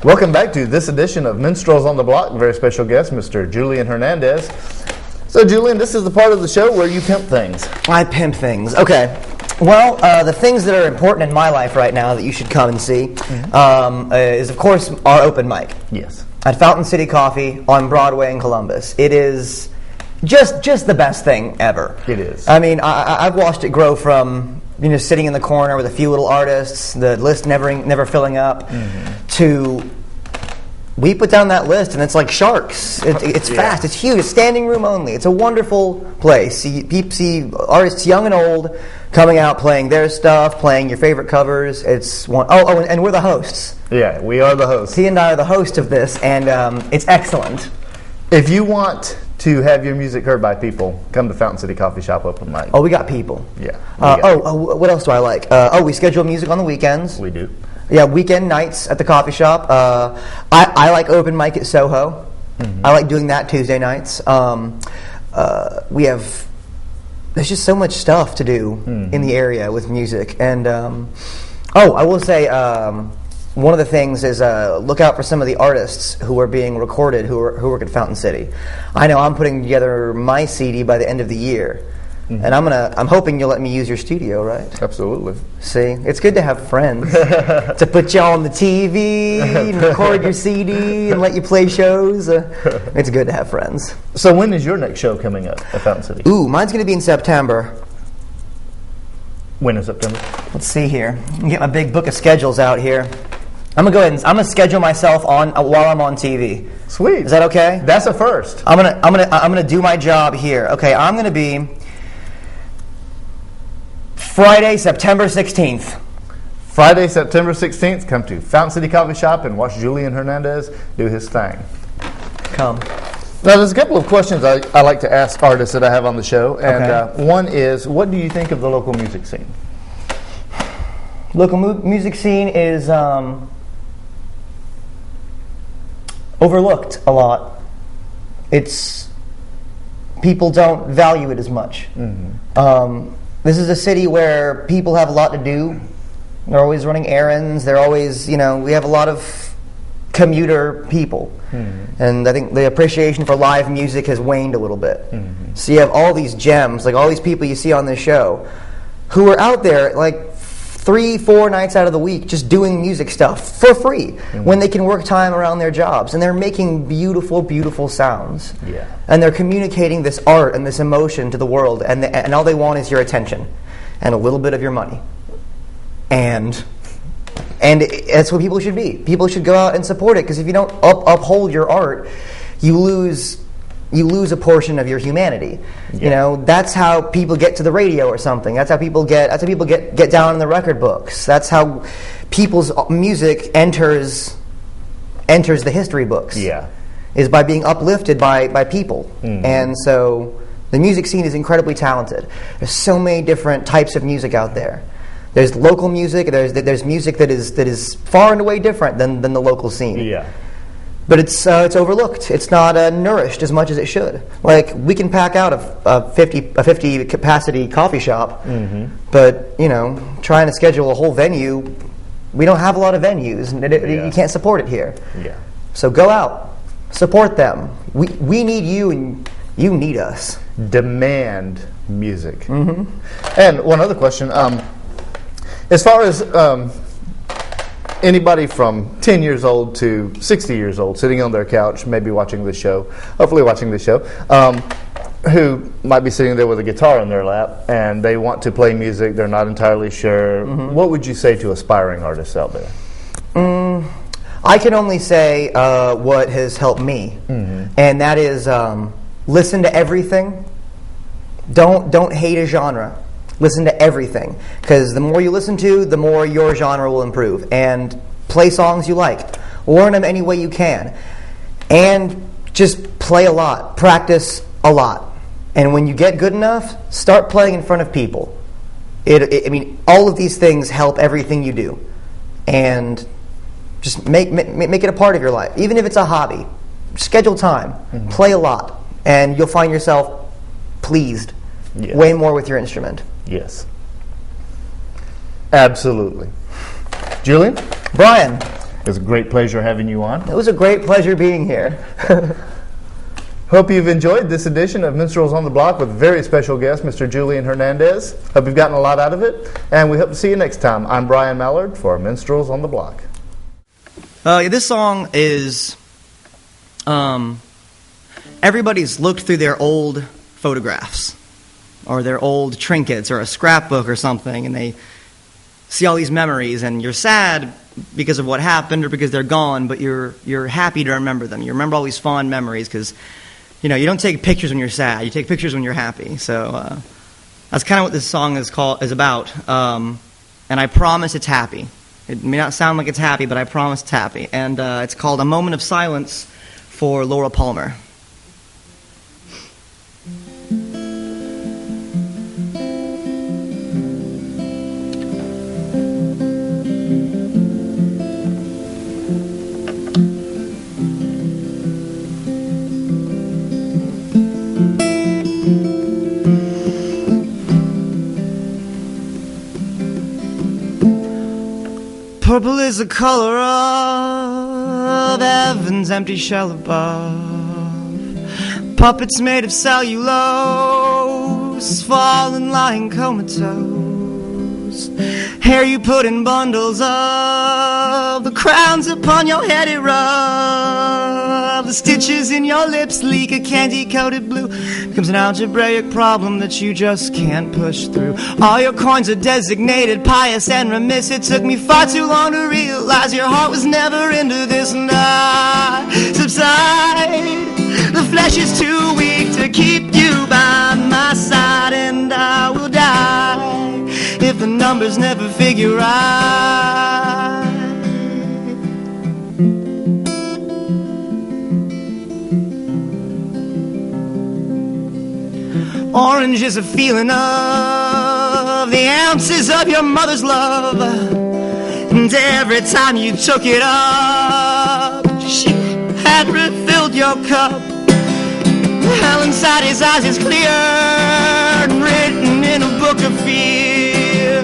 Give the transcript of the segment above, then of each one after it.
Welcome back to this edition of Minstrels on the Block. Very special guest, Mr. Julian Hernandez. So, Julian, this is the part of the show where you pimp things. I pimp things. Okay. Well, the things that are important in my life right now that you should come and see is, of course, our open mic. Yes. At Fountain City Coffee on Broadway in Columbus. It is just the best thing ever. It is. I mean, I've watched it grow from sitting in the corner with a few little artists, the list never filling up, to we put down that list and it's like sharks. It's fast. It's huge. It's standing room only. It's a wonderful place. You see artists young and old coming out playing their stuff, playing your favorite covers. And we're the hosts. Yeah, we are the hosts. He and I are the host of this, and it's excellent. If you want to have your music heard by people, come to Fountain City Coffee Shop open mic. Oh, we got people. Yeah. What else do I like? We schedule music on the weekends. We do. Yeah, weekend nights at the coffee shop. I like open mic at Soho. I like doing that Tuesday nights. There's just so much stuff to do in the area with music. And I will say one of the things is look out for some of the artists who are being recorded who work at Fountain City. I know I'm putting together my CD by the end of the year. And I'm hoping you'll let me use your studio, right? Absolutely. See, it's good to have friends to put you on the TV and record your CD and let you play shows. It's good to have friends. So when is your next show coming up at Fountain City? Ooh, mine's going to be in September. When in September? Let's see here. I'm gonna get my big book of schedules out here. I'm gonna go ahead and I'm gonna schedule myself on while I'm on TV. Sweet. Is that okay? That's a first. I'm gonna do my job here. Okay, I'm gonna be Friday, September 16th. Friday, September 16th, come to Fountain City Coffee Shop and watch Julian Hernandez do his thing. Come. Now, there's a couple of questions I like to ask artists that I have on the show. And one is, what do you think of the local music scene? Local music scene is overlooked a lot. People don't value it as much. This is a city where people have a lot to do. They're always running errands. They're always, we have a lot of commuter people. And I think the appreciation for live music has waned a little bit. So you have all these gems, like all these people you see on this show, who are out there like 3-4 nights out of the week just doing music stuff for free when they can work time around their jobs. And they're making beautiful, beautiful sounds. Yeah. And they're communicating this art and this emotion to the world. And all they want is your attention and a little bit of your money. And that's what people should be. People should go out and support it, because if you don't uphold your art, you lose a portion of your humanity. Yeah. That's how people get to the radio or something. That's how people get down in the record books. That's how people's music enters the history books. Yeah. Is by being uplifted by people. And so the music scene is incredibly talented. There's so many different types of music out there. There's local music. There's music that is far and away different than the local scene. Yeah. But it's overlooked. It's not nourished as much as it should. Like, we can pack out a 50 capacity coffee shop, but trying to schedule a whole venue, we don't have a lot of venues, and you can't support it here. Yeah. So go out, support them. We need you, and you need us. Demand music. And one other question. As far as anybody from 10 years old to 60 years old sitting on their couch, maybe watching this show, hopefully watching this show, who might be sitting there with a guitar in their lap and they want to play music, they're not entirely sure, what would you say to aspiring artists out there? I can only say what has helped me, and that is listen to everything. Don't hate a genre. Listen to everything, because the more you listen to, the more your genre will improve. And play songs you like. Learn them any way you can. And just play a lot. Practice a lot. And when you get good enough, start playing in front of people. All of these things help everything you do. And just make it a part of your life. Even if it's a hobby, schedule time. Play a lot. And you'll find yourself pleased way more with your instrument. Yes. Absolutely. Julian? Brian. It's a great pleasure having you on. It was a great pleasure being here. Hope you've enjoyed this edition of Minstrels on the Block with a very special guest, Mr. Julian Hernandez. Hope you've gotten a lot out of it, and we hope to see you next time. I'm Brian Mallard for Minstrels on the Block. This song is, everybody's looked through their old photographs or their old trinkets or a scrapbook or something, and they see all these memories, and you're sad because of what happened or because they're gone, but you're happy to remember them. You remember all these fond memories because, you don't take pictures when you're sad. You take pictures when you're happy. So that's kind of what this song is about. And I promise it's happy. It may not sound like it's happy, but I promise it's happy. And it's called A Moment of Silence for Laura Palmer. Purple is the color of heaven's empty shell above. Puppets made of cellulose, fallen lying comatose. Hair you put in bundles of, the crowns upon your head it rub. The stitches in your lips leak a candy-coated blue. Becomes an algebraic problem that you just can't push through. All your coins are designated pious and remiss. It took me far too long to realize your heart was never into this. And I subside. The flesh is too weak to keep you by my side, and I will die if the numbers never figure right. Orange is a feeling of the ounces of your mother's love, and every time you took it up, she had refilled your cup. Hell inside his eyes is clear and written in a book of fear.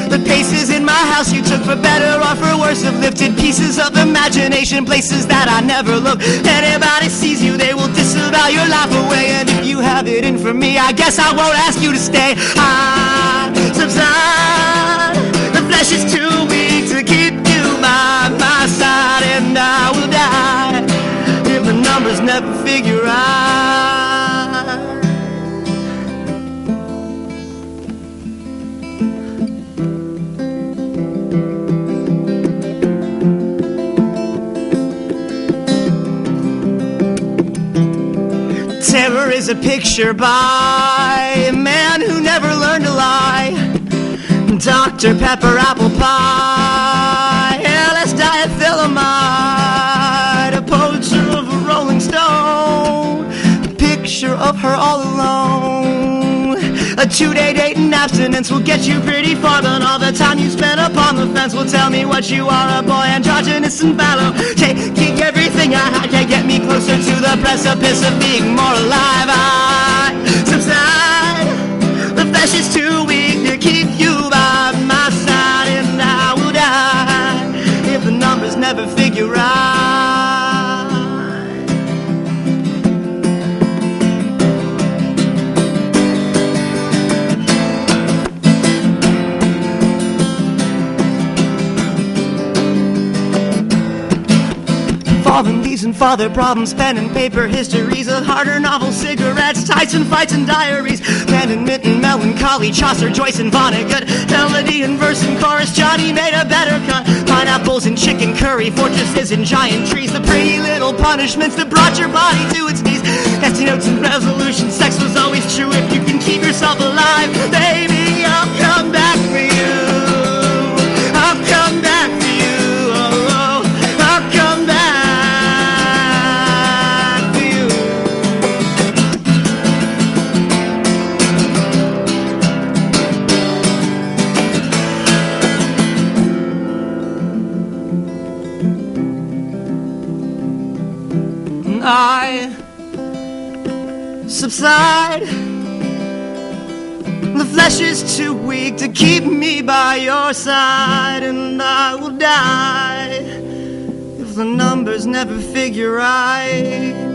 The paces in my house you took for better or for worse have lifted pieces of imagination, places that I never look. Anybody sees you, they will disavow your life away. And if you have it in for me, I guess I won't ask you to stay. I subside. The flesh is too weak to keep you by my side, and I will die if the numbers never figure out. Terror is a picture by a man who never learned to lie. Dr. Pepper apple pie, LS diethylamide, a poster of a rolling stone, a picture of her all alone. A 2-day date in abstinence will get you pretty far, but all the time you spend upon the fence will tell me what you are, a boy androgynous and fallow, taking everything I had to get me closer to the precipice of being more alive. I subside. The flesh is too weak to keep you by my side, and I will die if the numbers never figure right. Father leaves and father problems, pen and paper histories of harder novels, cigarettes, tights and fights and diaries, pen and mitten, melancholy, Chaucer, Joyce and Vonnegut, melody and verse and chorus, Johnny made a better cut, pineapples and chicken curry, fortresses and giant trees, the pretty little punishments that brought your body to its knees, nasty notes and resolutions, sex was always true if you can keep yourself alive, baby, I'll come back for you, I'll come back for you, oh, I'll come back. I subside. The flesh is too weak to keep me by your side, and I will die if the numbers never figure right.